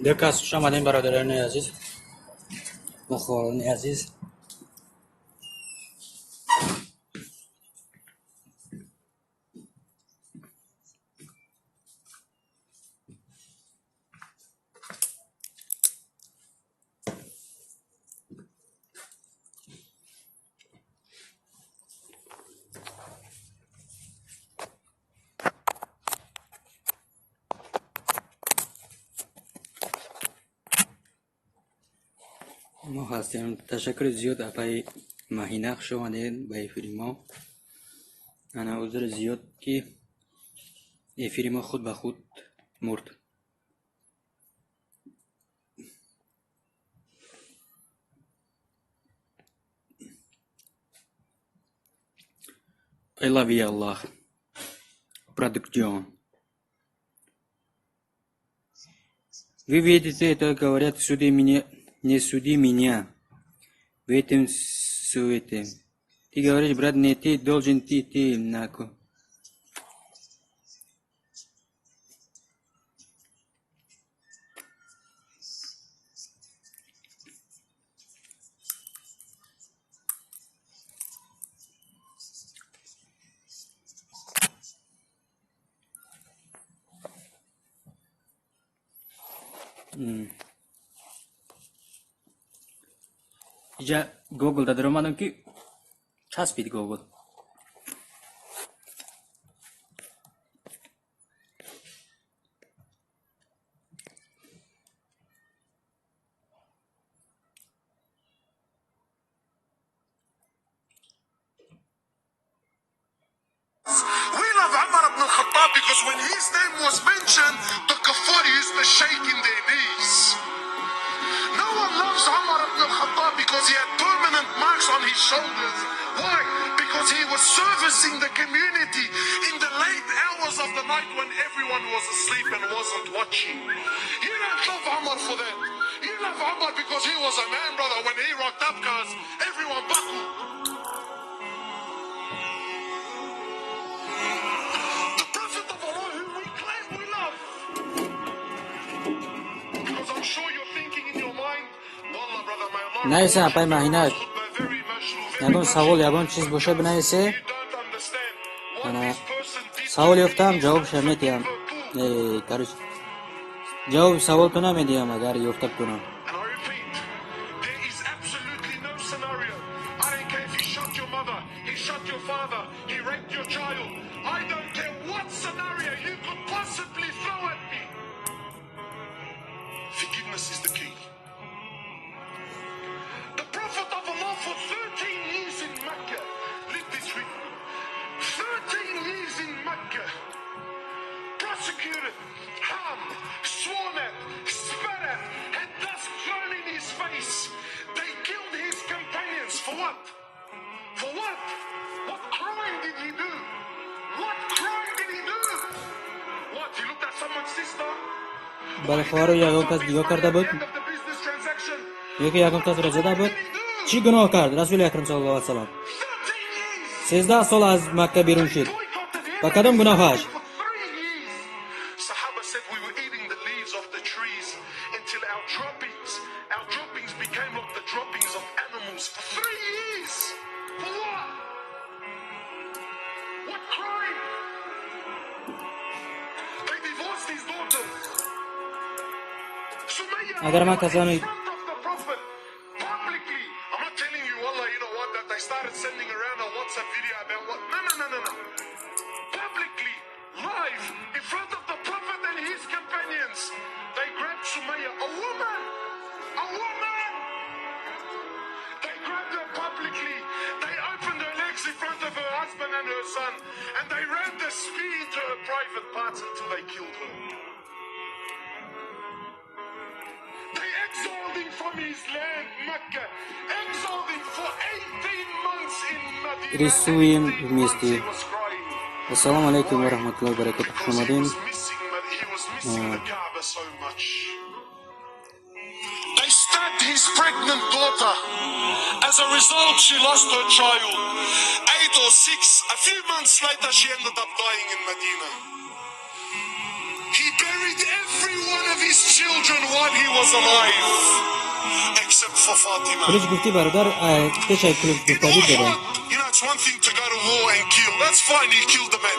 دکاس شما دین برادران عزیز و خواران عزیز ما هستیم. تشکر زیاد اپای ماهینق شما دین به فیلم انا عذر زیاد که این فیلم خود به خود مرد. I love you Allah. Production. Вы видите, это говорят, суди меня, не суди меня в этом свете. Ты говоришь, брат, не ты должен, ты, нако. اینجا گوگل داده رو مادم که چسبید گوگل. We love Umar ibn al-Khattab because when his name was mentioned, the kuffar used to shake in their knees. No one loves Umar ibn al-Khattab because he had permanent marks on his shoulders. Why? Because he was servicing the community in the late hours of the night when everyone was asleep and wasn't watching. You don't love Umar for that. You love Umar because he was a man, brother. When he rocked up cars, everyone buckled. The Prophet of Allah whom we claim we love. Because I'm sure you're thinking in your mind, Wallah, brother, my Allah. نایسه اپای ماهینق یکون سوال یکون چیز باشه بنایسه انا سوال یفتم جواب شمیتیم کارش جواب سوال تو نمیدیم اگر یفتب کنم. And I repeat, there is absolutely no scenario. I don't care if he shot your mother, he shot your father, he raped your child. I don't care what scenario you could possibly throw at me. Forgiveness is the key. The Prophet of Allah for 13 years in Mecca, live this with me. 13 years in Mecca, prosecuted, harmed, sworn at, spat at, had dust thrown in his face. They killed his companions for what? For what? What crime did he do? What crime did he do? What? He looked at someone's sister? برای خوارو یکون کس دیگه کرده بود End of the business transaction. یکی یکون کس را زده بود چی گناه کرد رسول اکرم صلی الله علیه وسلم 13 years. 13 سال از مکه بیرون شد Boycotted him. و کدام گناهش For 3 years. Sahaba said we were eating the leaves of the trees until our droppings became like the droppings of animals for 3 years. For what? What crime? They divorced his daughter. Sumayya, Agar man kazanı- in front of the Prophet, publicly. I'm not telling you, wallah, you know what, that they started sending around a WhatsApp video about what. No. Publicly, live, in front of the Prophet and his companions, they grabbed Sumayya, a woman. They grabbed her publicly. They opened her legs in front of her husband and her son, and they rammed a spear into her private parts until they killed her. They exiled him from his land, Mecca. Exiled him for 18 months in Medina. Рисуем He вместе. was crying. Assalomu alaykum va rahmatullahi va barakatuh. Xush He omading. was missing the Kaaba so much. They stabbed his pregnant daughter. As a result, she lost her child. 8 or 6. A few months later, she ended up dying in Medina. He buried every one of his children while he was alive, except for Fatima. Kılıç gufti barbar, teşekkür kılıç In gufti dedi. Uhud, you know, it's one thing to go to war and kill. That's fine, he killed the men.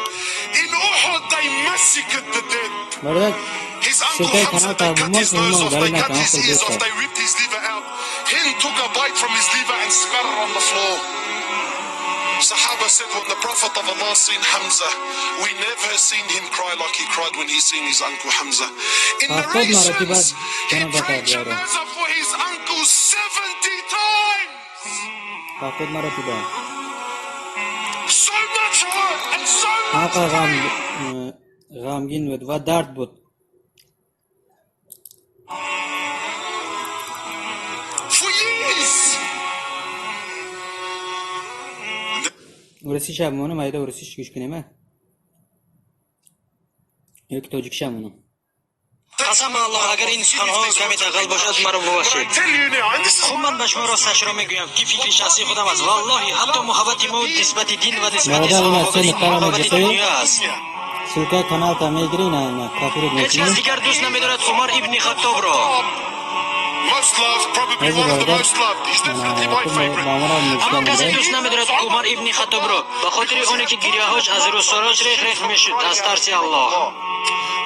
In Uhud, they massacred the dead. Barbar, His uncle Şirket Hamza, kanal they cut tabi his nose off, they Galina cut his kanal ears off, tabi they ripped his liver out. Hind took a bite from his liver and spat it on the floor. Sahaba said when the Prophet of Allah seen Hamza, we never seen him cry like he cried when he seen his uncle Hamza. In narrations, he prayed janaza for his uncle 70 times. Taqid maratiba. So much hurt and so much Haqa pain. g'amgin بود و درد بود. For years. Urisi shamoni mayda urisi gush kunema. Yoki tojik shamoni. قسم الله اگر این تنها کمی دقل باشد مرا ببخشید. Tell you now, and this is خب من به شما راستش را میگویم که فکر شخصی خودم است. والله حتی محبت ما نسبت دین و نسبت برادر، اسلام این و اصلا کلام محبت جسد. دنیا است. Sulka kanal ta megri na kafir هیچ کس میکنی. دیگر دوست نمیدارد عمر ابن خطاب را. most loved, probably Hadi one of the brother. most loved. He's definitely my favorite. Bamara اما کسی Müslüman. دوست نمیدارد عمر ابن خطاب را به خاطر اونی که گریه‌هاش از رسولاش ریخ میشد از ترس الله.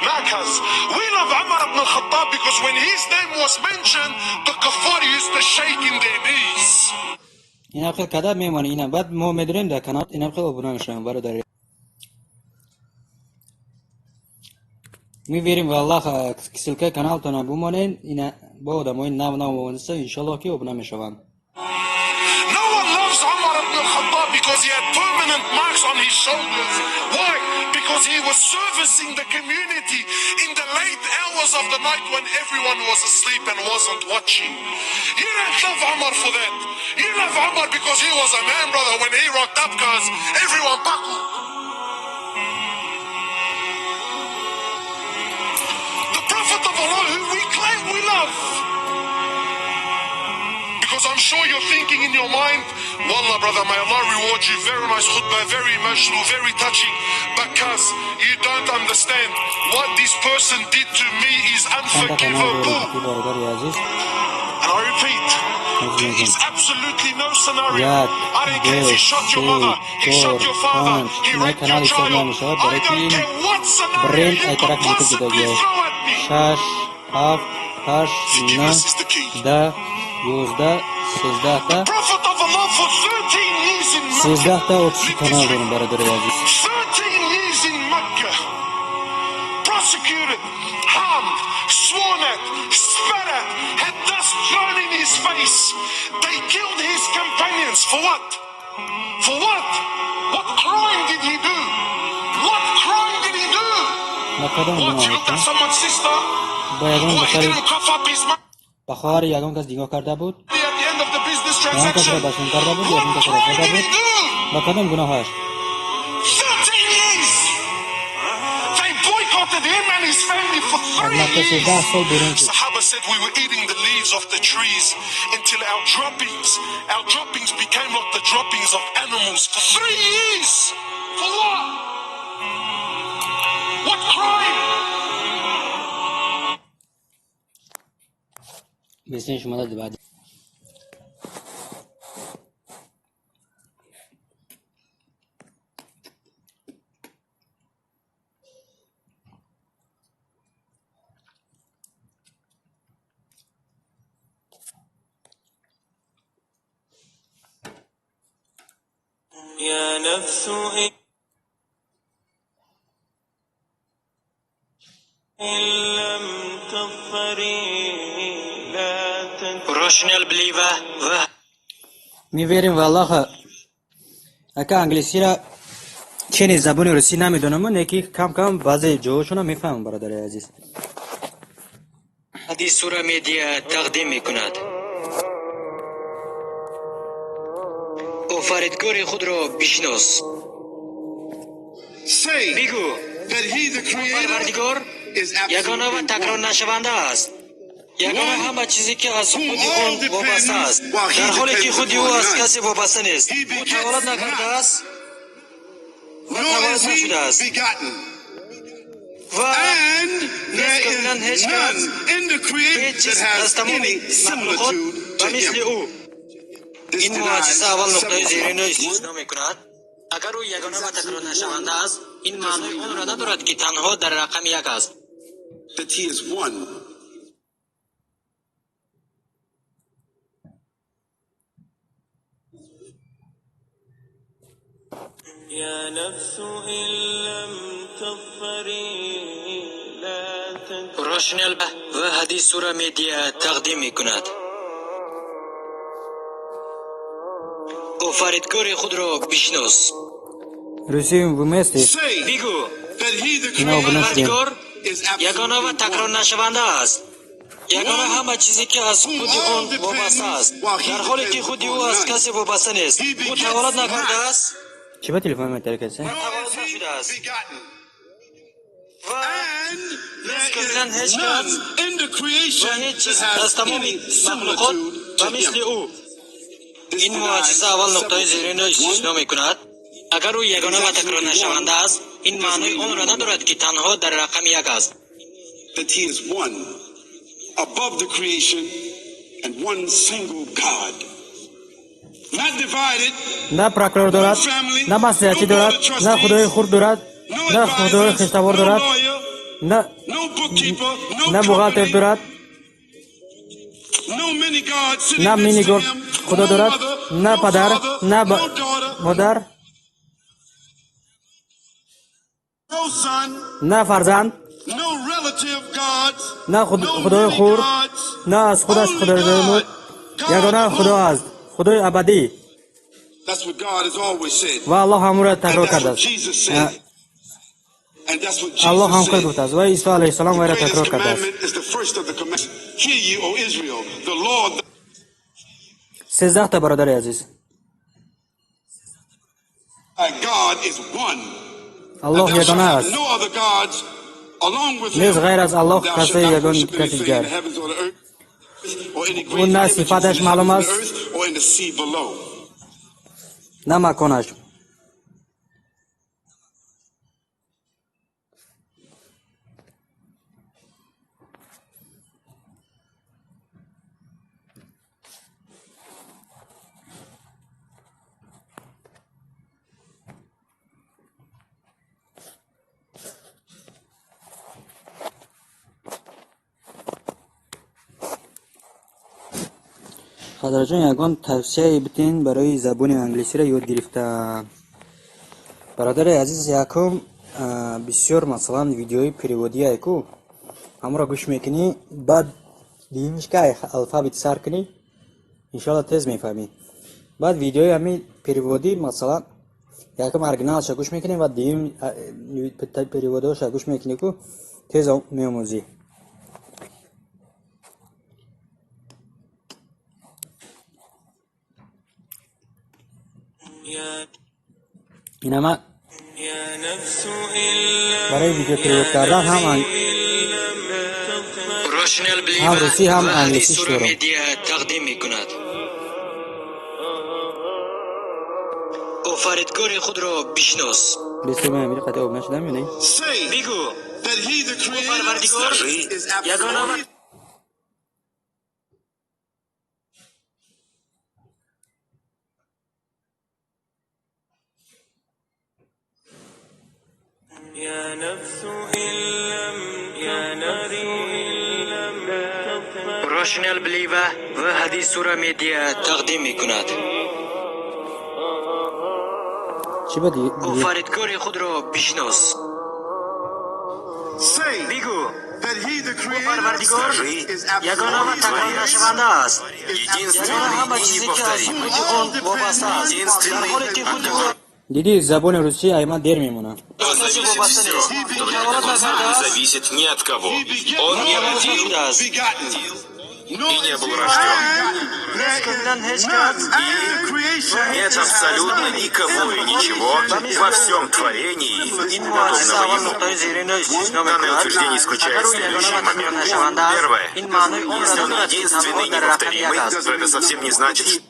Marcus, we love Umar ibn al-Khattab because when his name was mentioned, the kuffar used to shake in their knees. اینا خیلی کدر میمونه اینا بعد ما میدونیم در کانال اینا خیلی ابونه میشن برادر. می‌بریم والله sulka kanal تا نبومونین اینا با آدمای نو وانسته ان شاء الله که ابونه میشوند. No one loves Umar ibn al-Khattab because he had permanent marks on his shoulders. Why? Because he was servicing the community in the late hours of the night when everyone was asleep and wasn't watching. You don't love Umar for that. You love Umar because he was a man, brother. When he rocked up, cause everyone buckled. The Prophet of Allah, who we claim we love. Because I'm sure you're thinking in your mind, Wallah, brother, may Allah reward you. Very nice khutbah, very emotional, very touching. Because you don't understand what this person did to me is Sen de kanal unforgivable. doğru barbar Aziz. And I repeat, there is absolutely no scenario. Yak, I don't care if he shot your mother, he shot your father, he ne raped kanal your child. istemiyormuş abi. I don't Bırakayım. care what scenario Brent you aytarak could mutlu possibly gidiyor. throw at me. Şaş, af, taş, Forgiveness is the key. da, yüzde, sizde Prophet of Allah for 13 years in Mecca. sizde 30 kanal verin barbar Aziz. 13 years in Mecca. Prosecuted, harmed, sworn at, spat at, had dust thrown in his face. They killed his companions. For what? For what? What crime did he do? What crime did he do? Ne kadar What? He günah looked at etti. someone's sister? Bayağı What? He bakar. didn't cough up his mouth Bahar yagam kaz dingo karda bud. at the end of the business Yagam transaction? kaz başın karda bud. Yagam What kaz crime karda did he bud. do? Bakalım günah var. 13 years! They boycotted him and his family for 3 Almakta years. sizde sol burun. Sahaba said we were eating the leaves of the trees until our droppings became like the droppings of animals for 3 years. For what? What crime? بسیار شما داد بعد يا نفس إن لم تظفري لا روشنل بلیوه و میبریم والله اگه انگلیسی را چنین زبانی روسی نمیدونم من یکی کم کم بعضی جوهاشون رو میفهمم برادر عزیز. هذه سورة ميديا تقديم میکند. آفریدگار خود را بشناس. Say بگو that he, the creator, پروردگار is یگانه و absolutely تکرار one. نشونده است. یگانه همه چیزی که از خود all اون وابسته است، depends- در حالی که depends خود او upon از none. کسی وابسته نیست. He او begets تولد نکرده not. است Nor is he نشده است begotten. و And there کاملا is هیچ none کس in the creation هیچ that چیز has از تمام any مخلوقات similitude و to مثل him. او. This این denies معجزه اول نقطه several زیرین را things. استثنا میکند. اگر او یگانه و تکرار نشونده است، این معنی آن را ندارد که تنها در رقم یک است. That he is one. يا نفس إن لم تظفري لا روشنل و هذه سورة ميديا تقدیم میکند. آفریدگار خود را بشناس. روسی ومستی Say بگو that he, the No, but not creator, پروردگار is یگانه و absolutely تکرار one. نشونده است. یگانه همه چیزی که از خود اون وابسته است، در حالی که خود او از کسی وابسته نیست. او تولد نکرده است چی با تلفن میتره کسی؟ Nor is تولد he نشده است begotten. و And there کاملا is هیچ none کس in the و creation هیچ that چیز از has تمام any مخلوقات similitude to و مثل him. او. This این denies معجزه اول نقطه several زیرین را things. استثنا One, میکند. اگر او یگانه و تکرار نشونده است، این معنی آن را ندارد که تنها در رقم یک است. that he is one, above the creation, and one single God. Not divided, نه پراکرور دارد، نه مسیحیتی دارد، نه خدای خورد دارد، no نه خدای advisors, خشتوار no دارد، lawyer, نه no bookkeeper, no نه بوغالتر company, دارد، no many gods sitting نه next مینی to گفت him, خدا no دارد، mother, نه no پدر، father, نه no daughter, مادر، no son, نه فرزند، no relative gods, نه no خدای many خورد، gods, نه از خودش only خدا دارد، God, یگانه God خدا alone. است، خدای ابدی. That's what God has always said. و الله همون را And تکرار that's کرده what است. Jesus said. And that's what الله هم Jesus خود said. گفته است و عیسی علیه السلام The وی را greatest تکرار کرده است. commandment is the first of the commandments. Hear ye, O Israel, the Lord 13 تا برادر عزیز. thy God is one. And الله thou shalt یگانه have است. no other gods along with نیز him. غیر از الله Thou کسی shalt not یگان worship کسی anything in دیگر. the heavens or the earth, or any او graven نه images in the صفاتش معلوم heavens and the است earth, or in the sea below. نه مکانش. خاطر جان یگان توصیه بتین برای زبان انگلیسی را یاد گرفتم. برادر عزیز یکم بسیار مثلا ویدیوی پریودی ایکو همراه گوش میکنی بعد دیمیش که الفابت سر کنی انشالله تیز میفهمی. بعد ویدیوی همی پریودی مثلا یکم ارگنال شا گوش میکنی و دیم پریودی شا گوش میکنی که تیز میاموزی. این همه يا نفس إن لم برای ویدیو پریود کردن هم روشنل هم روسی هم بلیوه و هذه انگلیسیش سورة دارم. ميديا تقدیم میکند. آفریدگار خود را بشناس. بسیار میمیری قطعه آب نشدم یا نه؟ Say بگو that he, the creator, پروردگار is یگانه و absolutely يا نفس إن لم تظفري روشنال بلیوه و حدیث سوره میدیا تقدیم میکند. چی بدی؟ او فریدگار خود را بشناس. Say بگو that he, the پروردگار creator, is یگانه و تکرار absolutely نشونده است. یگانه همه چیزی که از خود آن وابسته است. در حالی که خود او دیدی زبان روسی ایمان دیر میمونه. از کسی وابسته نیست. تولد نکرده است. Зависит ни от кого. Он не تولد родил نشده است. и не был рожден. نیست کاملا هیچ کس Нет абсолютно никого и ничего во всем творении, این معجزه подобного اول ему. نقطه زیر نو استثنا Данное میکند. утверждение اگر исключает او یگانه следующие و تکرار моменты. نشونده است Первое. این معنای آن Если را он دارد که единственный تنها и در رقم یک неповторимый, است. то это совсем не значит, что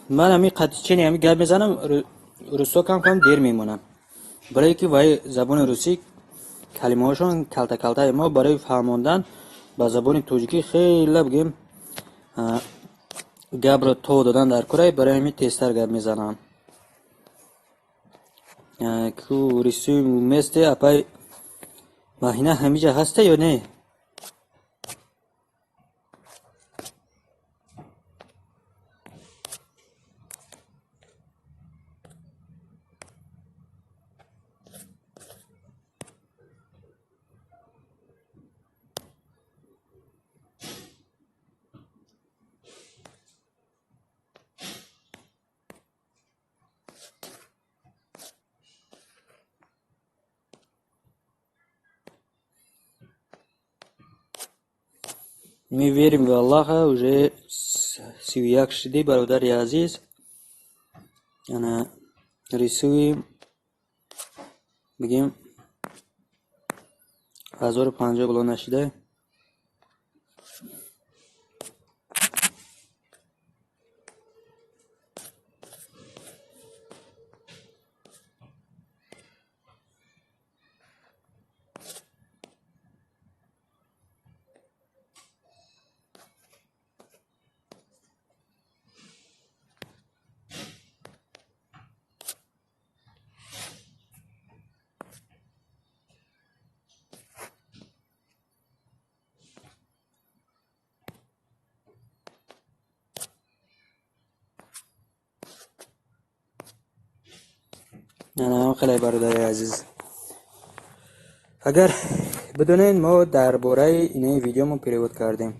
من همی قطعی همی گپ میزنم روسا کم دیر میمونم برای که وای زبان روسی کلمه هاشون کلتا کلتا ما برای فهماندن با زبان توجیکی خیلی بگیم گپ رو تو دادن در کره برای همی تستر گپ میزنم که روسی مثل اپای ماهینه همیجا هسته یا نه می‌ویریم به الله уже 31 شدی برادر عزیز یعنی رسویم بگیم 1050 بلو نشده نه خیلی برادر عزیز اگر بدونین ما درباره این ویدیو ما پیروت کردیم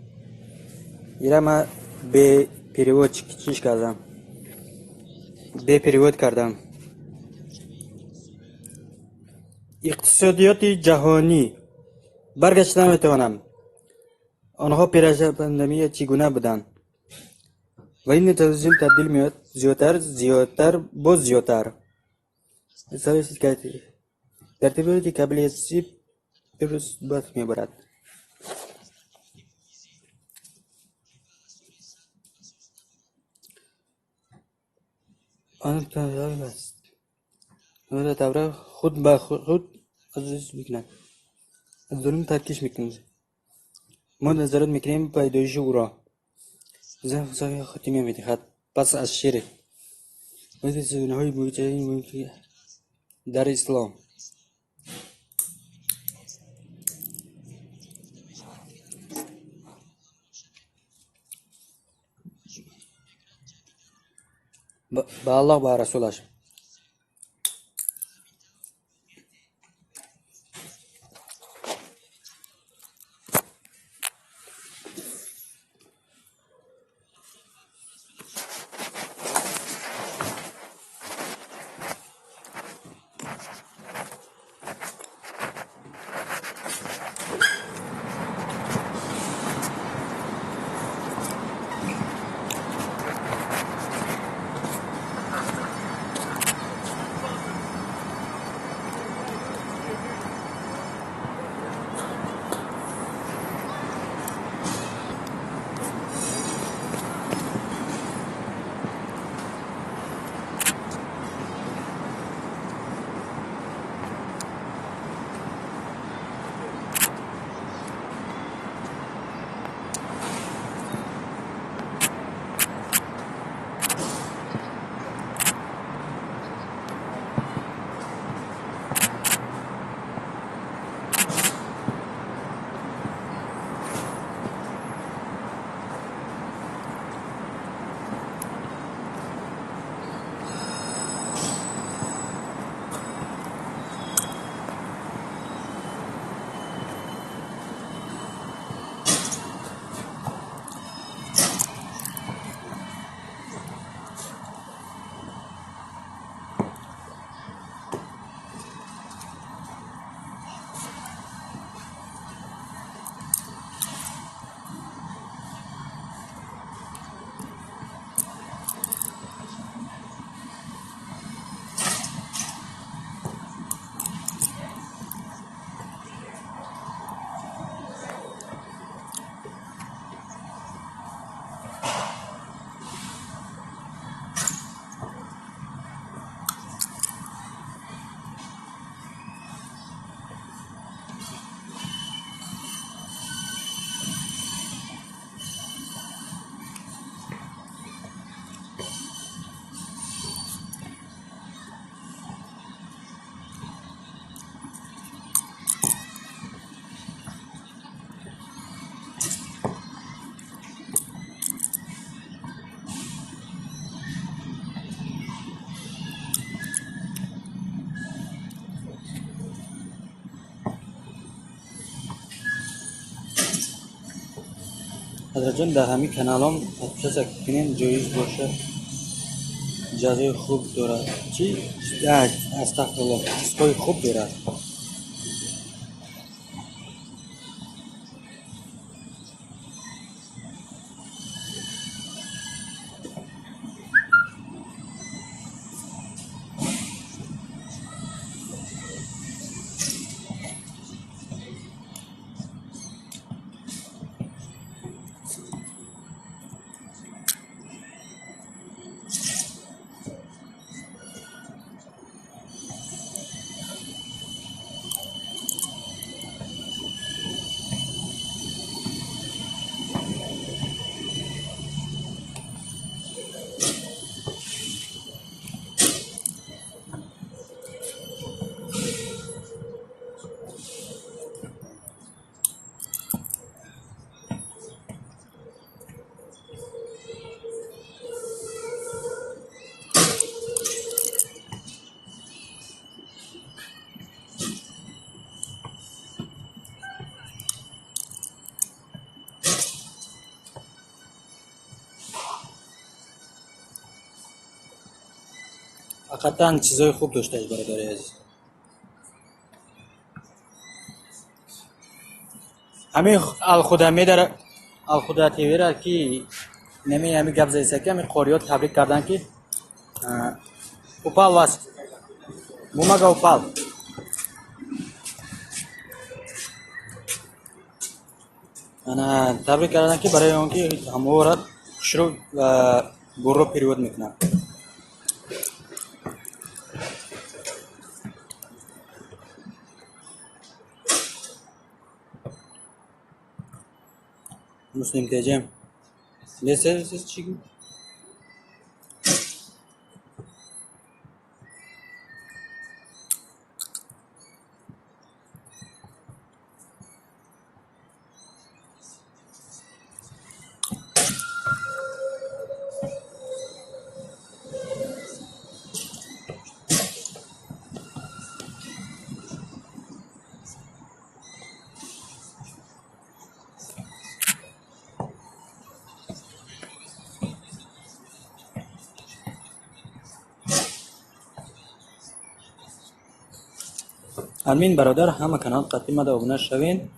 ایره ما به پیروت چیش کردم به پیروت کردم اقتصادیات جهانی برگشت نمیتوانم آنها پیش از پاندمی چگونه بودن و این تلویزیون تبدیل میاد زیادتر باز زیادتر سویس که در طبیعتی قابلیتی درست بات میبرد آن تنظیم است و دوره خود به خود عزیز میکنند از ظلم ترکیش میکنند ما نظرت میکنیم پیدایش او را زن سایه خاتمه میدهد پس از شیر و زنهای موجهی در اسلام با الله و رسولش حضرتجان در همین کانالام подписаться کنین جایز باشه جزای خوب دارد چی؟ استغفرالله چیزهای خوب دارد فقط چیزای خوب داشته اش برادر عزیز همین الخدا میداره الخدا تیوی را که نمی همین گپ زیسته که همین قوریات تبریک کردن که اوپال واست بومگا اوپال انا تبریک کردن که برای اون که همه را شروع و برو پیریود میکنن مسلم تجم نسر چی امین برادر همه کانال قدیم دا ابونه شوین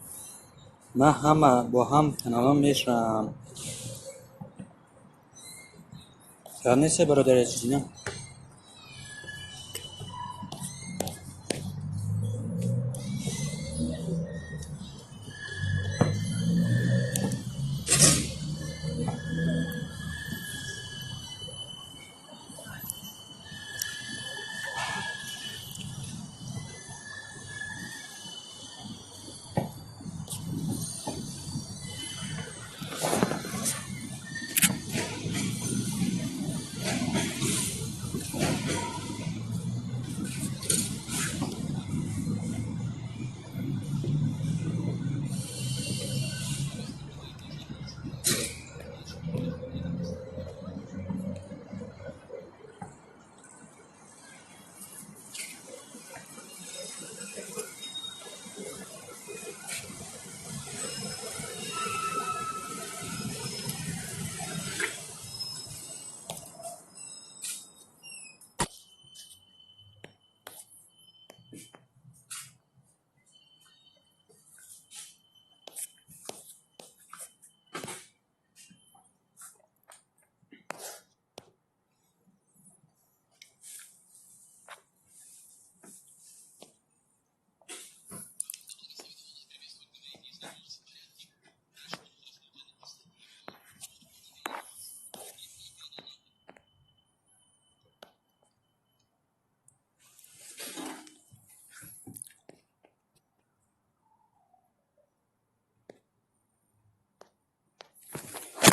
ما همه با هم کانال میشم کار نیست برادر چیزی نه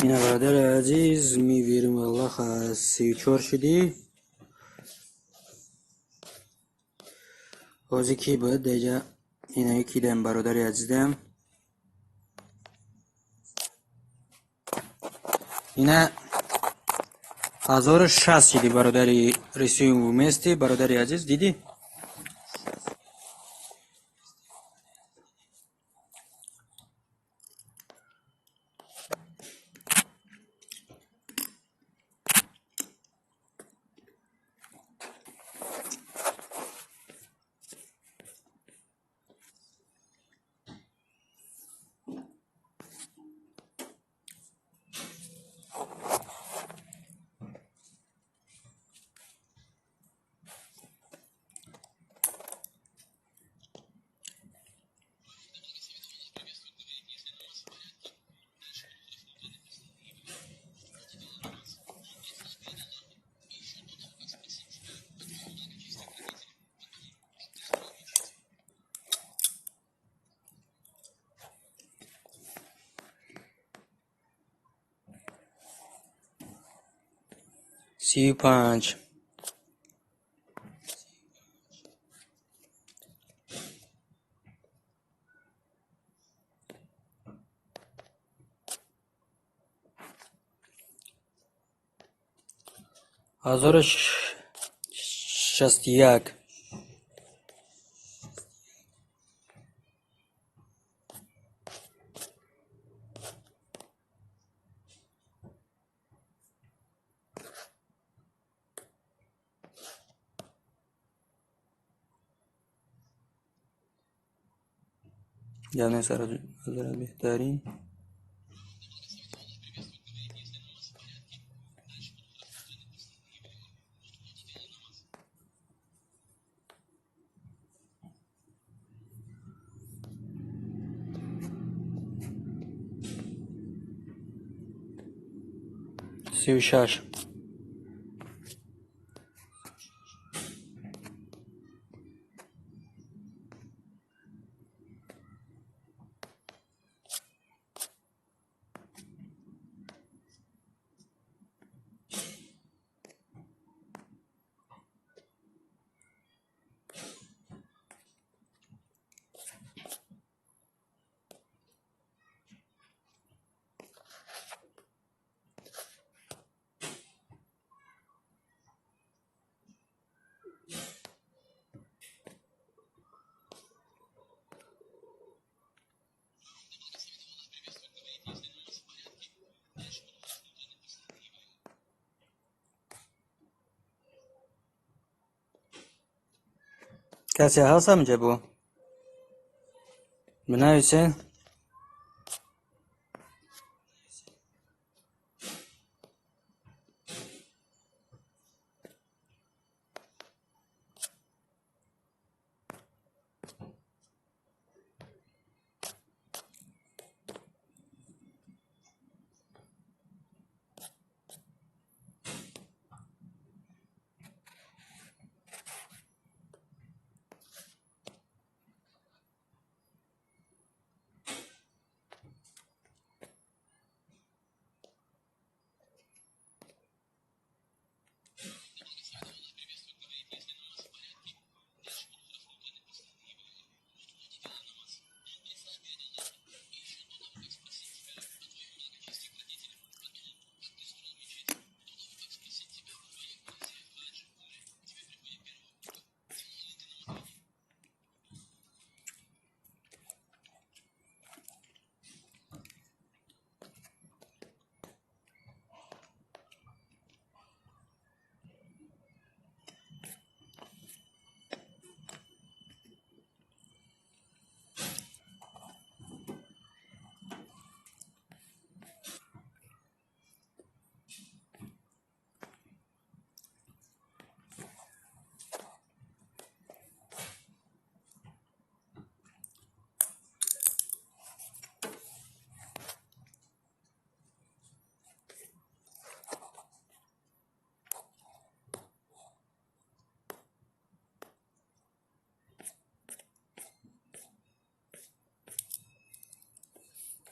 اینا برادر عزیز می‌بینیم والله 34 شدی بازی کی بود دیگه اینا یکی دم برادر عزیزم اینا 1060 شدی برادری رسیم و مستی برادر عزیز دیدی 35. هزار شست یک. یعنی سر بهترین. سی و شش. کسی هست همینجا بو بنویسه.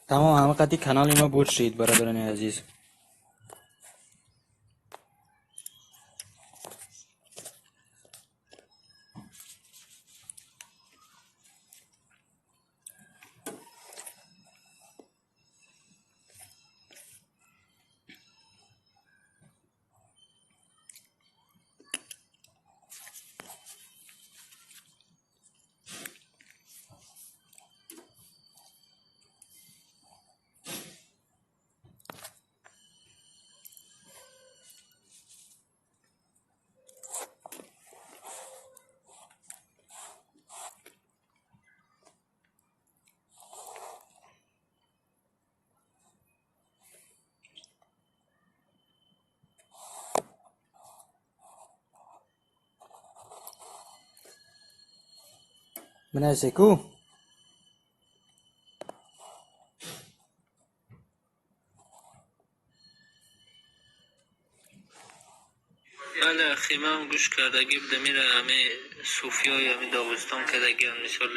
تمام همه قطعی کانال ما بود شید برادران عزیز. بنویسه کو. بله خیمه هم گوش کردگی بوده میره همه صوفیا یا همه داغستان کردگی هم مثال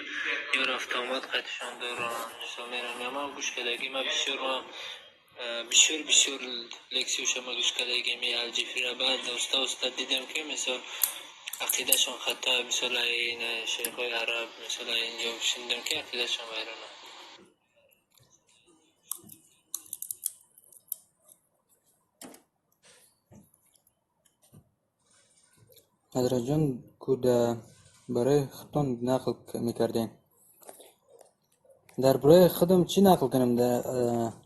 یا رفت آمد قدشان دارن مثال میرن یا من گوش کردگی من بسیار بسیار لکسیو شما گوش کردیم الجفری بعد استاد دیدم که مثلا عقیدهشون خطا مثلا این شیخای عرب مثلا اینجا شنیدم که عقیدهشون ویرانه. حضرت جان کود برای خودتون نقل میکردین. در برای خودم چی نقل کنم؟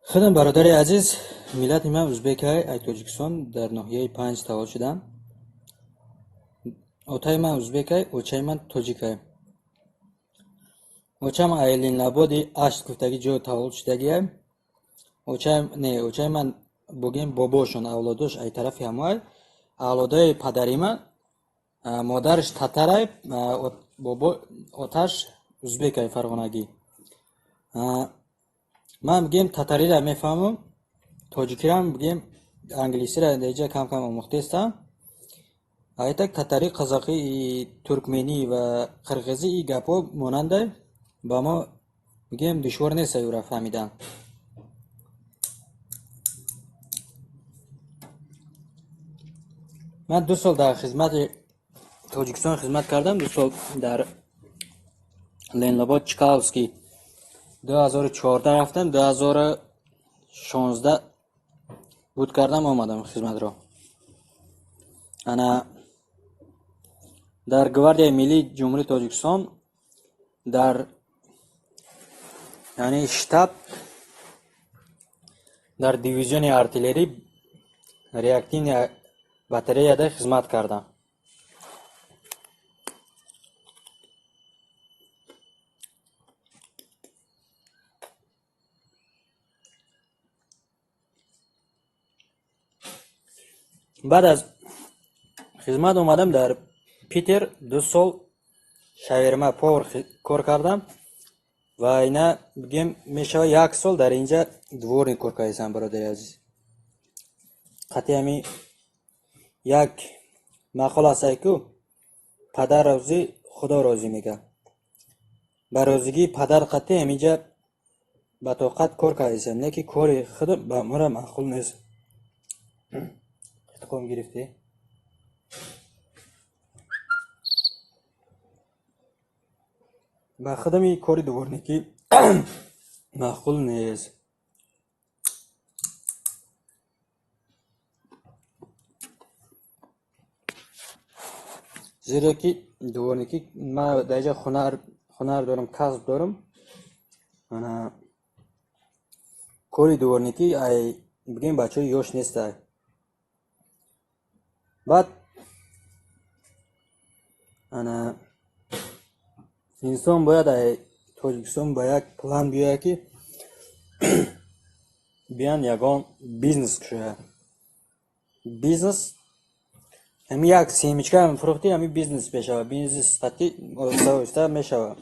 خودم برادر عزیز ملت من ازبک ای تاجیکستان در ناحیه 5 تولد شدم. اوتای من ازبک اوچای من تاجیک. اوچای من ایلین لابادی اشت گفتگی جو تولد شدگی. اوچای من بگیم باباشون اولادش ای طرفی همه اولادای پدری من مادرش تترای بابا آتش ازبکای فرغانگی. من بگیم تتری را میفهمم، تاجیکی را بگیم انگلیسی را دیگه کم کم آموخته هستم. ایتک تتری، قزاقی، ترکمنی و قرقیزی ای گپا ماننده با ما بگیم دشوار نیست او را فهمیدن. من 2 سال در خدمت تاجیکستان خدمت کردم. 2 سال در لینلاباد چکالسکی 2014 رفتم، 2016 بود کردم آمدم خدمت را. انا در گواردیای ملی جمهوری تاجیکستان در یعنی شتاب در دیویژن ارتلری ریاکتین باتری ده خدمت کردم. بعد از خدمت اومدم در پیتر 2 سال شاورما پاور کار کردم و اینا بگیم میشه 1 سال در اینجا دورنی کار کردم برادر عزیز. قطعی همی یک مقال است که پدر راضی خدا راضی میگه. بر راضیگی پدر قطعی همینجا با طاقت کار کردم، نه که کاری خود به مرا معقول نیست. خطقام گرفته با خودم این کاری دورنی که معقول نیست. زیرا که دورنی که من در اینجا هنر دارم، کسب دارم. انا کاری دورنی که ای بگیم بچه یوش نیست. بعد انا انسان باید ای تاجیکستان با یک پلان بیاید که بیان یگان بیزنس کشه. بیزنس همی یک سیمیچکه هم فروختی همی بیزنس بشه. بیزنس قطعی سوسته میشه.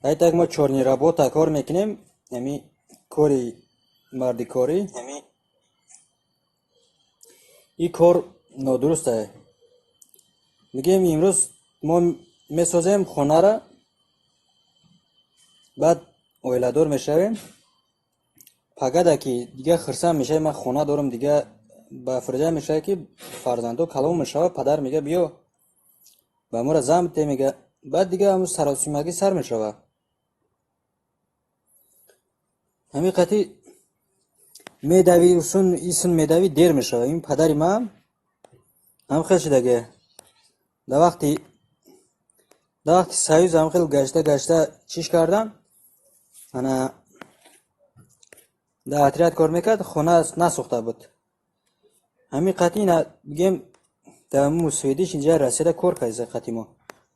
ای تک ما چورنی رابطه کار میکنیم، همی کاری مردی کاری این کار نادرسته. میگیم امروز ما میسازیم خانه را، بعد اویلادور میشویم، فقط که دیگه خرسم میشه من خانه دارم دیگه با فرجه میشه که فرزندو کلام میشه. پدر میگه بیا با ما را زمت میگه، بعد دیگه همون سراسیمگی سر میشه. همین قطعی میدوی اصلا ایسن میدوی دیر میشه. این پدری من هم خیلی شدگه در وقتی سایز هم خیلی گشته چیش کردم. انا در اطریت کار میکرد، خونه نسوخته بود. همین قطعی بگیم در موسویدیش اینجا رسیده کار کردیم. قطعی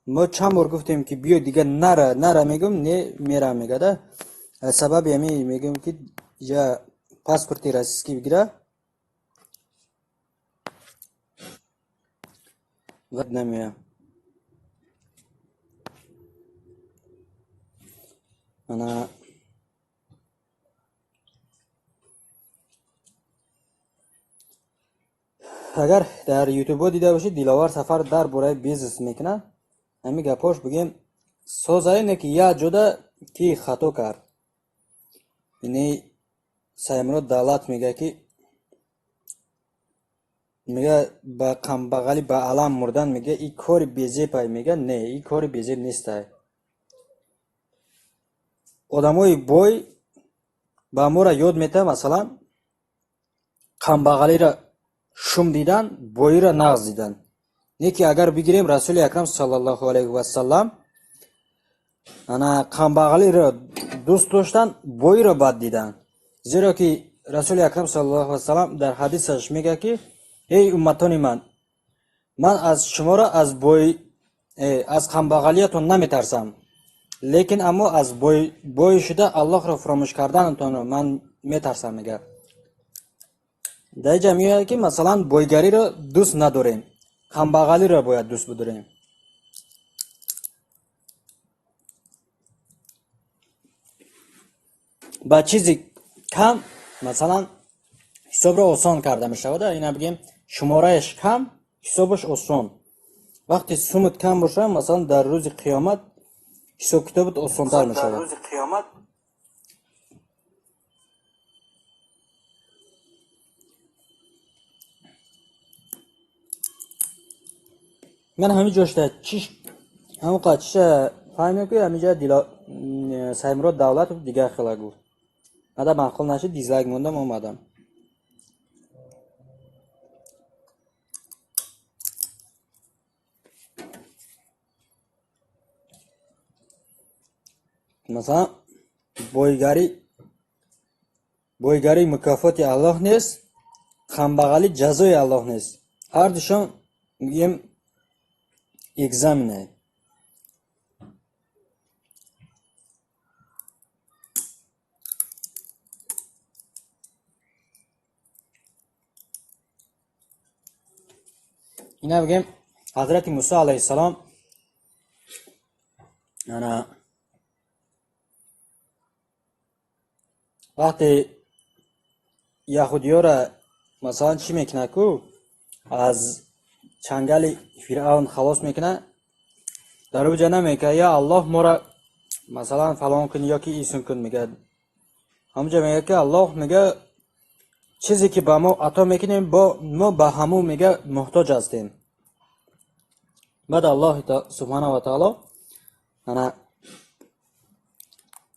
ما چند بار گفتیم که بیا دیگه نره میگم نه میرم میگه ده. سبب یمی میگم که اینجا پاسپورتی راسیسکی بگیره ود نمیام. انا اگر در یوتیوب دیده باشید دیلاور سفر در برای بیزنس میکنه. همین گپاش بگیم سازه اینه که یا جدا کی خطا کرد اینی سایمرود دولت میگه که میگه با کمبغلی با علم مردن میگه این کاری بیزیپه. میگه نه این کاری بیزیپ نیسته. آدمای بای با ما را یاد میده مثلا کمبغلی را شوم دیدن بایی را نغز دیدن. نیکی اگر بگیریم رسول اکرم صلی الله علیه و سلم انا کمبغلی را دوست داشتن بایی را بد دیدن. زیرا که رسول اکرم صلی الله علیه و سلم در حدیثش میگه که ای امتان من از شما را از بای از کمبغلیتون نمیترسم، لیکن اما از بای شده الله را فراموش کردنتون را من میترسم. میگه در اینجا میگه که مثلا بایگری را دوست نداریم، کمبغلی را باید دوست بداریم. با چیزی کم مثلا حساب را آسان کرده می شود. اینا بگیم شمارهش کم حسابش آسان. وقتی سومت کم باشه مثلا در روز قیامت حساب کتابت آسان تر می شود. من همین جاشته چیش همون قاچش فهمیدم که همینجا سایمرود دولت دیگه خیلی گفت. بعد معقول نشد دیزلایک موندم اومدم. مثلا بایگری مکافات الله نیست، کمبغلی جزای الله نیست. هر دوشون میگیم اگزامینه. اینا بگیم حضرت موسی علیه السلام انا وقتی یهودی‌ها را مثلا چی میکنه که از چنگل فرعون خلاص میکنه، در اوجا نمیگه یا الله ما را مثلا فلان کن یا که ایسون کن. میگه همونجا میگه که الله میگه چیزی که با ما عطا میکنیم ما به همون میگه محتاج هستیم. بعد الله سبحانه و تعالی انا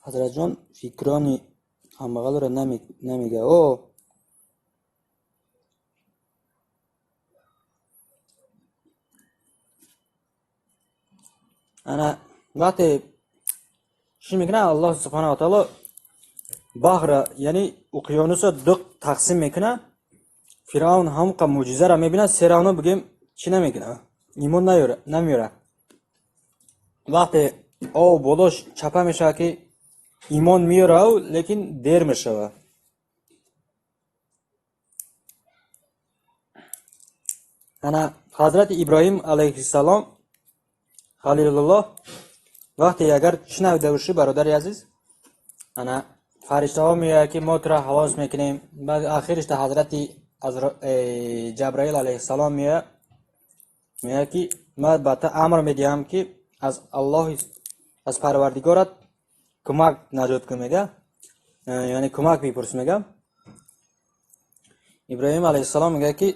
حضرت جان فکرانی کمبغل را نمیگه. او انا وقتی چی میکنه الله سبحانه و تعالی بحر یعنی اقیانوس را دو تقسیم میکنه. فرعون هم که معجزه را میبینه سیرانو بگیم چی نمیکنه، ایمان نمیاره. وقتی او بولوش چپه میشه که ایمان میاره لیکن دیر میشه. انا حضرت ابراهیم علیه السلام خلیل الله وقتی اگر شنویده باشی برادر عزیز انا فرشته ها میگه که ما تو را حواس میکنیم. بعد آخرش تا حضرت جبرائیل علیه السلام میگه که ما به تو امر میدیم که از الله از پروردگارت کمک نجات کن. میگه یعنی کمک میپرس. میگه ابراهیم علیه السلام میگه که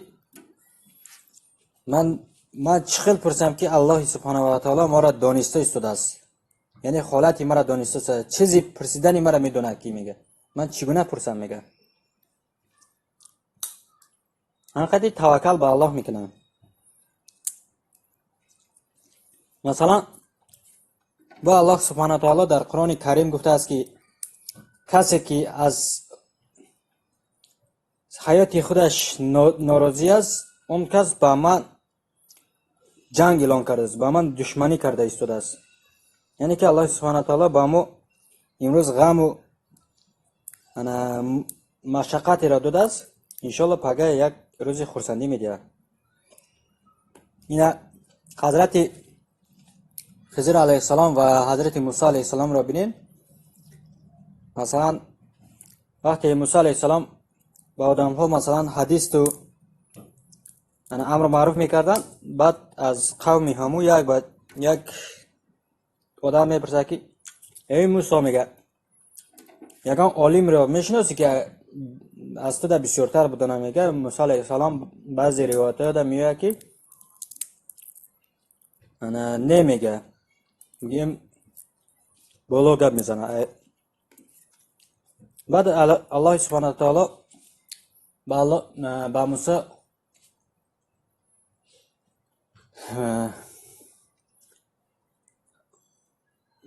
من چخیل پرسم که الله سبحانه و تعالی ما را دانسته ایستاده است، یعنی حالتی مرا دانسته است، چیزی پرسیدنی مرا میدونه کی. میگه من چگونه پرسم. میگه انقدر توکل به الله میکنم. مثلا با الله سبحانه و تعالی در قرآن کریم گفته است که کسی که از حیات خودش ناراضی است اون کس با من جنگ اعلان کرده است، با من دشمنی کرده ایستاده است. یعنی که الله سبحانه و تعالی با ما امروز غم و مشقت را داده است، انشالله پگاه یک روز خرسندی میده. اینا حضرت خضر علیه السلام و حضرت موسی علیه السلام را بینین. مثلا وقتی موسی علیه السلام با آدم ها مثلا حدیث تو امر معروف میکردن، بعد از قومی همو یک آدم میپرسه که ای موسی، میگه یکان عالم رو میشناسی که از تو بسیارتر بودن میگه موسی علیه السلام بعضی روایت ها میگه که انا نمیگه میگیم بولو گپ میزنه بعد الله سبحانه و تعالی با موسی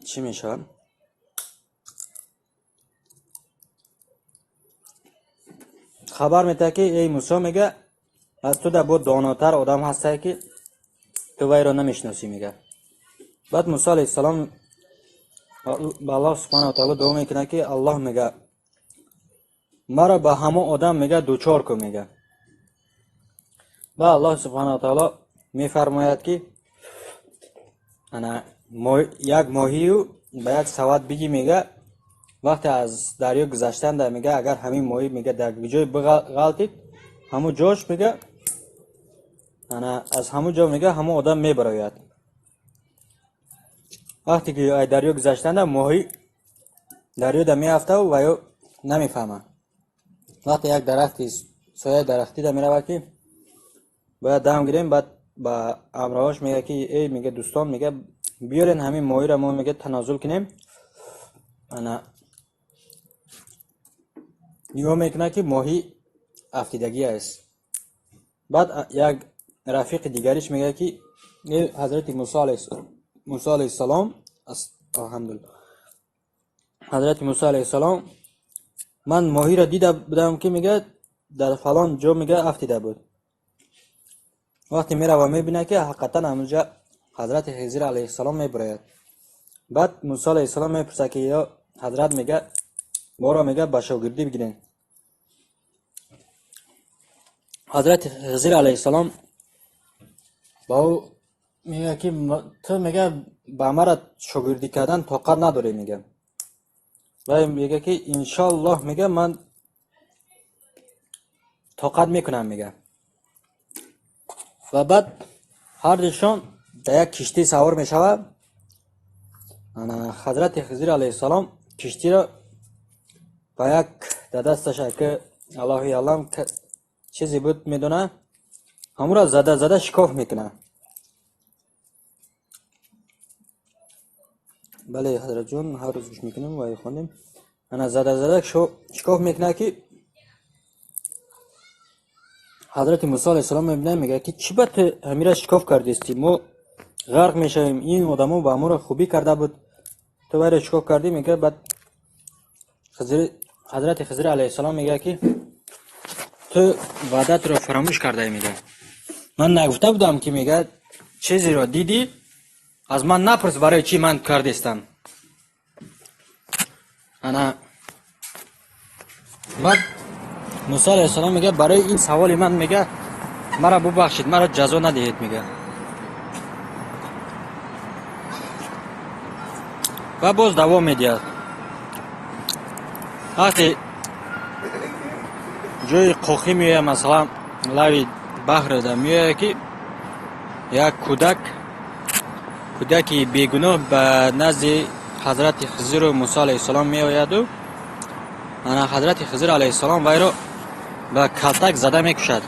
چی میشه خبر میده که ای موسی میگه از تو در بود داناتر آدم هسته که تو وی را نمیشناسی میگه بعد موسی علیه السلام به الله سبحانه و تعالی دعا میکنه که الله میگه مرا به همه آدم میگه دوچار کو میگه و الله سبحانه و تعالی میفرماید که انا یک ماهی به یک سواد بگی میگه وقتی از دریا گذشتن در میگه اگر همین ماهی میگه در جای بغلطید همون جاش میگه انا از همون جا میگه همون آدم میبراید وقتی که دریا گذشتن در ماهی دریا در میافته و یا نمیفهمه وقتی یک درختی سایه درختی در میره که باید دم گیریم بعد با امراهاش میگه که ای میگه دوستان میگه بیارین همین ماهی را ما میگه تنازل کنیم انا نگاه میکنه که ماهی افتیدگی است بعد یک رفیق دیگریش میگه که حضرت موسی علیه السلام الحمدلله حضرت موسی علیه السلام من ماهی را دیده بودم که میگه در فلان جا میگه افتیده بود وقتی میره و میبینه که حقیقتا همونجا حضرت خضر علیه السلام میبراید بعد موسی علیه السلام میپرسه که یا حضرت میگه ما را میگه به شاگردی بگیرین حضرت خضر علیه السلام با او میگه که تو میگه به مرا شاگردی کردن طاقت نداری میگه و میگه که انشالله میگه من طاقت میکنم میگه و بعد هر دوشان در یک کشتی سوار میشود حضرت خضر علیه السلام کشتی را با یک دستش که الله علم چیزی بود میدونه همون را زده شکاف میکنه بله حضرت جون هر روز گوش میکنیم و خوندیم انا زده شکاف میکنه که حضرت موسی علیه السلام میبینه میگه که چی باید همیره شکاف کردیستی ما غرق میشویم این آدمو با ما خوبی کرده بود تو باید شکاف کردی میگه بعد حضرت خضر علیه السلام میگه که تو وعدت رو فراموش کرده میگه من نگفته بودم که میگه چیزی رو دیدی از من نپرس برای چی من کردیستم انا بعد موسی علیه السلام میگه برای این سوال من میگه مرا ببخشید مرا جزا ندهید میگه و باز دوام میدید وقتی جای قوخی میه مثلا لوی بحر ده میه که یک کودکی بیگناه به نزد حضرت خضر و موسی علیه السلام میآید و حضرت خضر علیه السلام وی را به کلتک زده میکشد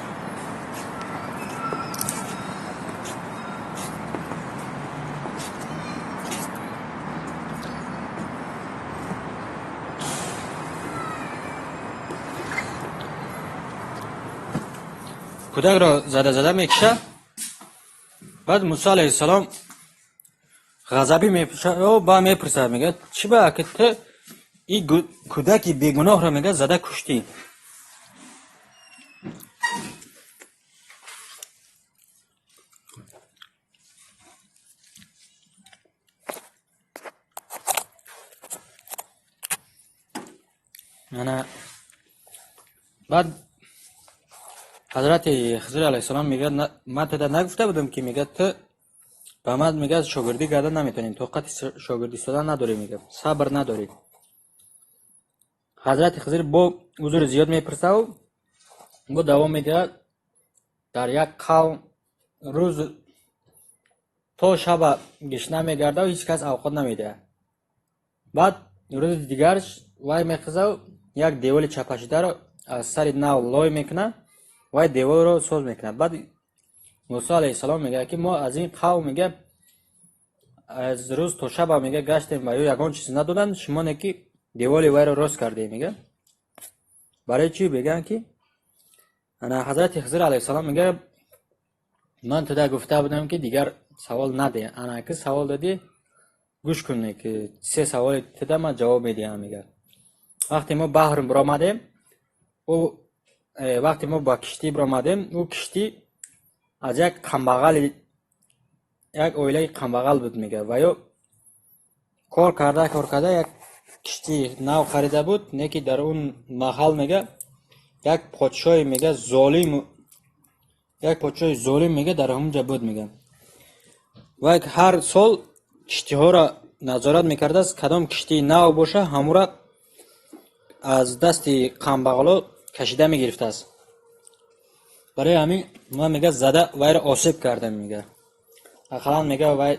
کودک را زده میکشه بعد موسی علیه السلام غضبی میپشه و با میپرسه میگه چی با که تو این کودکی بیگناه را میگه زده کشتی بعد حضرت خضر علیه السلام میگه من تو نگفته بودم که میگه تو به من میگه شاگردی کردن نمیتونیم طاقت شاگردی شدن نداری میگه صبر نداری حضرت خضر با حضور زیاد میپرسه و با دوام میده در یک قوم روز تا شب گشنه میگرده و هیچ کس اوقات نمیده بعد روز دیگرش вай мехиза як деволи чапашидаро аз сари нав лой мекуна вай деволро соз мекуна. Баъд Мусо алайҳиссалом мегӯяд ки мо аз ин қавм мега аз рӯз то шаба мега гаштем ва ё ягон чиз надоданд, шумоне ки деволи вайро рост кардем мега. Барои чӣ мегӯянд ки ана ҳазрати Хизр алайҳиссалом мега ман туда гуфта будам ки дигар савол наде, ана ки савол дадӣ гӯш кун ки се саволи туда ман ҷавоб медиҳам мега. Вақте мо баҳр биромадем, вақте мо ба киштӣ биромадем, ӯ киштӣ аз як камбағали як оилаи камбағал буд мега ва ё кор карда як киштӣ нав харида буд, не ки дар он маҳал мега як подшоҳи мега золим мега дар ҳамунҷа буд мега. Ва ҳар сол киштиҳоро назорат мекардааст, кадом киштии нав боша ҳамура аз дасти камбағало кашида мегирифтааст. барои ҳамин ман мега зада вайро осеб кардам мега. ақалан мега вай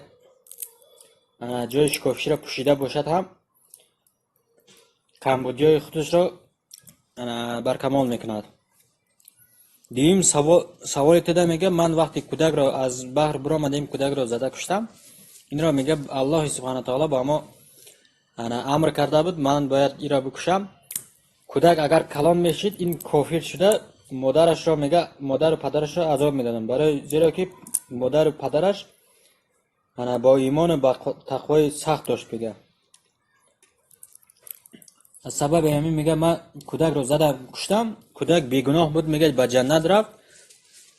ҷои шикофиширо пӯшида бошад ҳам камбудиёи худашро баркамол мекунад. Дуюм саволи туда мега ман вақти кӯдакро аз баҳр биромадем, кӯдакро зада куштам. Инро мега Аллоҳи субҳану таоло ба мо амр карда буд ман бояд иро бикушам. Кӯдак агар калон мешид, ин кофир шуда модарашро мега модару падарашро азоб медоданд, барои зеро ки модару падараш бо имону ба тақвои сахт дошт мега. аз сабаби ҳамин мега ман кӯдакро зада куштам. Кӯдак бегуноҳ буд мега, ба ҷаннат рафт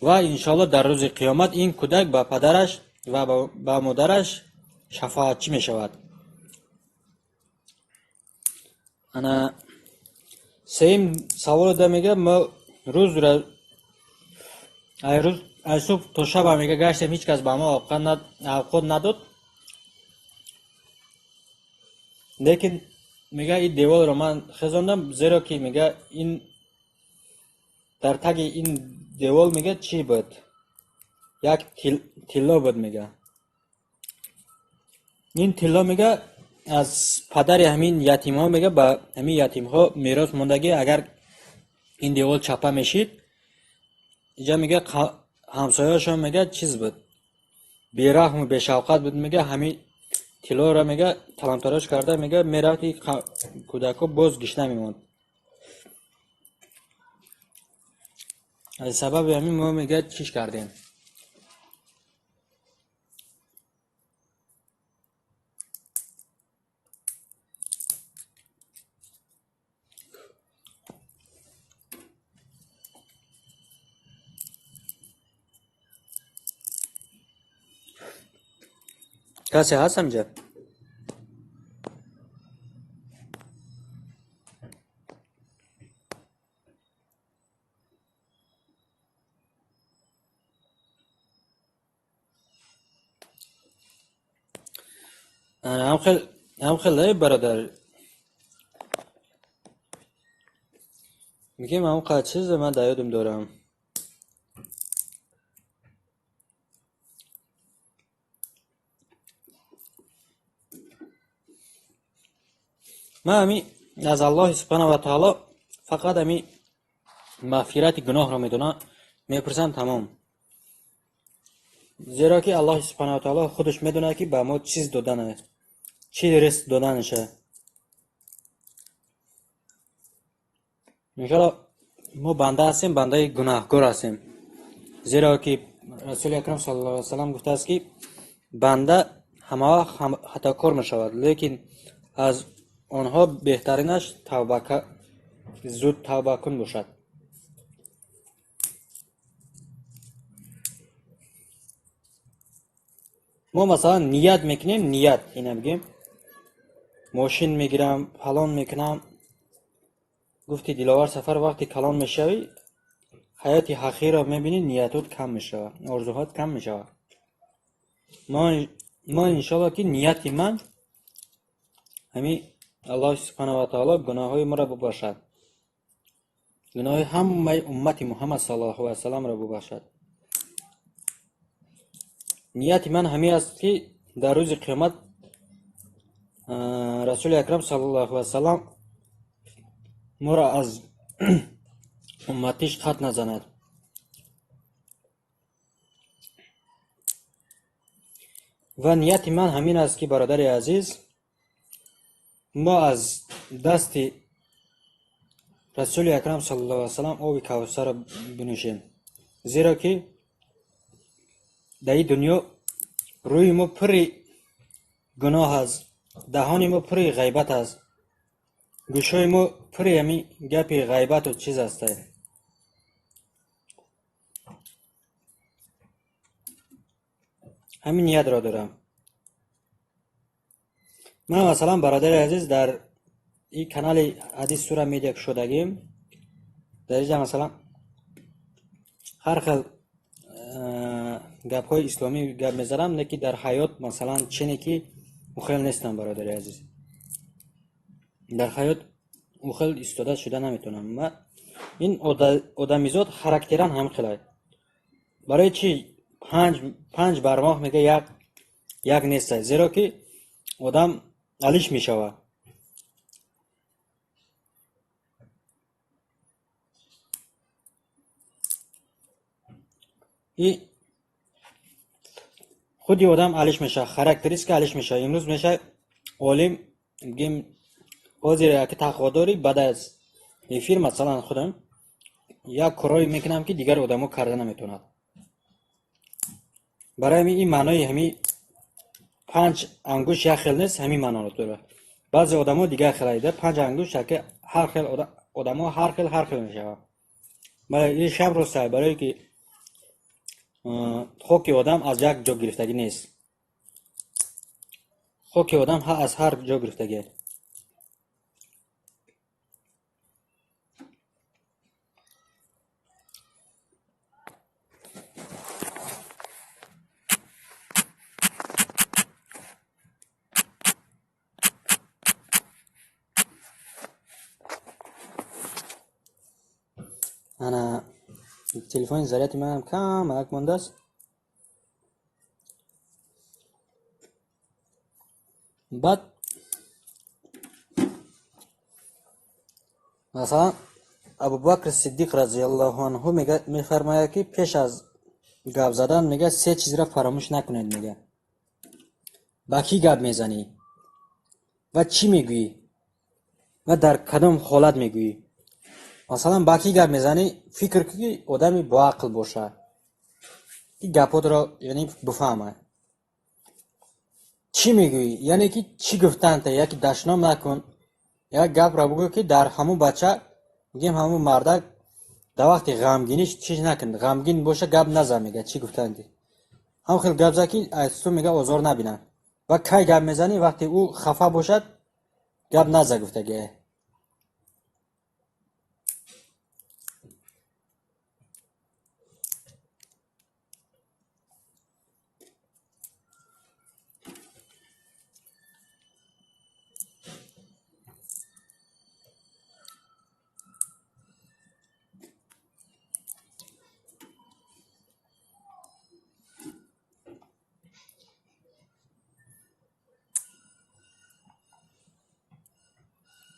ва иншоалло дар рӯзи қиёмат ин кӯдак ба падараш ва ба модараш шафоатчӣ мешавад. ана сеюм савол да мега мо рӯз аз субҳ то шаба мега гаштем, ҳеҷ кас ба мо овқот надод. Лекин мега ин деволро ман хезондам, зеро ки мега ин дар таги ин девол мега чӣ буд? Як тилло буд мега. ин тилло мега аз падари ҳамин ятимҳо мега ба ҳамин ятимҳо мерос мондагӣ. Агар ин девол чапа мешид, иҷа мега ҳамсояшон мега чиз буд, бераҳму бешавқат буд мега. ҳамин тиллоро мега талон-тарош карда мега меравд, кӯдако боз гишна мемонд. аз сабаби ҳамин мо мега чиш кардем. کسی هست اینجا؟ هم خیلی برادر میگم هم قد چیزه من دیادم دارم. من همی از الله سبحانه و تعالی فقط همی مغفرت گناه را میدونم، میپرسم تمام. زیرا که الله سبحانه و تعالی خودش میدونه که به ما چیز دادنه، چی رزق دادنشه. انشاءالله ما بنده هستیم، بنده گناهکار هستیم. زیرا که رسول اکرم صلی الله علیه و سلم گفته است که بنده همه خطاکار میشود، لیکن از آنها بهترینش زود توبه کن باشد. ما مثلا نیت میکنیم، نیت اینه بگیم ماشین میگیرم فلان میکنم. گفتی دلاور سفر وقتی کلان میشوی حیاتی حقیقی را میبینی، نیتات کم میشود، آرزوهات کم میشود. ما انشاءالله که نیتی من همین الله سبحانه و تعالی گناههای ما را ببخشد، گناه همه امت محمد صلی الله علیه و سلم را ببخشد. نیت من همین است که در روز قیامت رسول اکرم صلی الله علیه و سلم ما را از امتیش خط نزند. و نیت من همین است که برادر عزیز ما از دست رسول اکرم صلی الله علیه و سلم آب کوثر را بنوشیم، زیرا که در این دنیا روی ما پر گناه است، دهان ما پر غیبت است، گوشای ما پر همین گپ غیبت و چیز است. همین نیت را دارم. من مثلا برادر عزیز در این کانال حدیث سوره میدیا شدگیم، در اینجا مثلا هر خیل گپ های اسلامی گپ میزنم، نه که در حیات مثلا چنی که مخیل نیستم برادر عزیز. در حیات مخیل استاده شده نمیتونم. و این آدمیزاد خاراکتران هم خیلی برای چی پنج برماه میگه یک نیست، زیرا که آدم علیش میشوه. این خودی آدم علیش میشه، خاراکتریست علیش میشه. امروز میشه عالم گیم حاضر که تقواداری بعد از افیر مثلا خودم یک کارایی میکنم که دیگر آدمو کرده نمیتوند. برای این معنای همین 5 انگوش یک خیل نیست، همین معنا رو داره. بعضی آدما دیگه خیلیده 5 انگوش که هر خیل آدما هر خیل میشه. برای این شب رو سر برای که خاک آدم از یک جا گرفتگی نیست. خاک آدم از هر جا گرفتگی. انا تلفن ذریعت من کم یک مانده است. بعد مثلا ابوبکر صدیق رضی الله عنه میفرماید که پیش از گپ زدن میگه 3 چیز را فراموش نکنید. میگه با کی گپ میزنی و چی میگویی و در کدام حالت میگویی. مثلا با کی گپ میزنی فکر کنی آدمی با عقل باشه، این گپات را یعنی بفهمه. چی میگویی یعنی که چی گفتن تا یکی دشنام نکن. یک گپ را بگو که در همون بچه میگیم همون مردک در وقتی غمگینیش چیز نکن، غمگین باشه گپ نزن. میگه چی گفتن دی هم خیلی گپ زکی از تو میگه آزار نبینن. و کی گپ میزنی وقتی او خفه باشد گپ نزن گفتگی.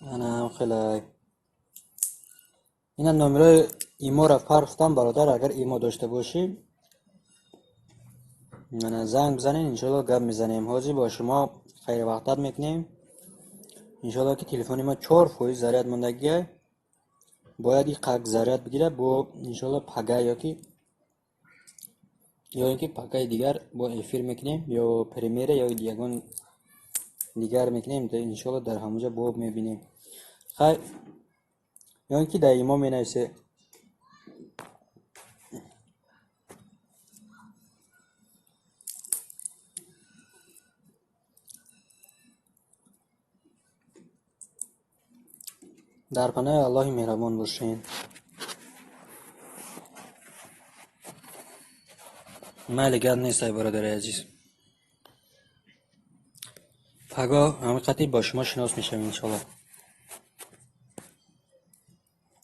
انا خیلی این نمره ایما را فرستم برادر. اگر ایما داشته باشیم من زنگ بزنین انشالله گپ میزنیم. حاضر با شما خیر وقتت میکنیم. انشالله که تلفنی ما 4% ضرورت ماندگیه باید این قد ضرورت بگیره با انشالله پگه یا اینکه پگه دیگر با افیر میکنیم یا پریمیره یا دیگران دیگر میکنیم تا انشالله در همونجا باب میبینیم. خیر یا اینکه در ایما مینویسه در پناه الله مهربان باشین. مالگرد نیست ای برادر عزیز. پگاه حقیقتی با شما شناس میشم انشالله.